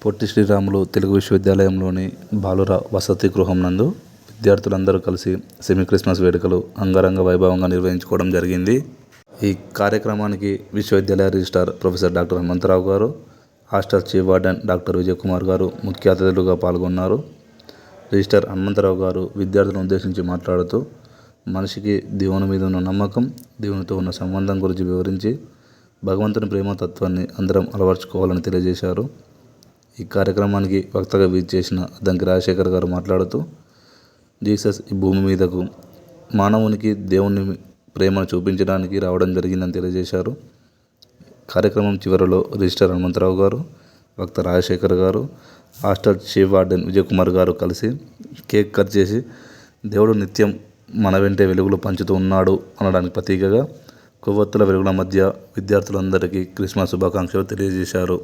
పొట్టి శ్రీరాములు తెలుగు విశ్వవిద్యాలయంలోని బాలుర వసతి గృహం నందు విద్యార్థులందరూ కలిసి సెమీ క్రిస్మస్ వేడుకలు అంగరంగ వైభవంగా నిర్వహించుకోవడం జరిగింది. ఈ కార్యక్రమానికి విశ్వవిద్యాలయ రిజిస్ట్రార్ ప్రొఫెసర్ డాక్టర్ హనుమంతరావు గారు, hostel chief warden doctor Vijay Kumar గారు ముఖ్య అతిథులుగా పాల్గొన్నారు. రిజిస్ట్రార్ హనుమంతరావు గారు విద్యార్థులను ఉద్దేశించి మాట్లాడుతూ మనిషికి దేవుని మీద ఉన్న నమ్మకం, దేవునితో ఉన్న సంబంధం గురించి వివరించి భగవంతుని ప్రేమతత్వాన్ని అందరం అలవర్చుకోవాలని తెలియజేశారు. ఈ కార్యక్రమానికి వక్తగా విచ్చేసిన దంకి రాజశేఖర్ గారు మాట్లాడుతూ జీసస్ ఈ భూమి మీదకు మానవునికి దేవుని ప్రేమను చూపించడానికి రావడం జరిగిందని తెలియజేశారు. కార్యక్రమం చివరిలో రిజిస్ట్రార్ హనుమంతరావు గారు, వక్త రాజశేఖర్ గారు, hostel chief warden Vijay Kumar గారు కలిసి కేక్ కట్ చేసి దేవుడు నిత్యం మన వెంటే వెలుగులు పంచుతూ ఉన్నాడు అనడానికి ప్రతీకగా కొవ్వొత్తుల వెలుగుల మధ్య విద్యార్థులందరికీ క్రిస్మస్ శుభాకాంక్షలు తెలియజేశారు.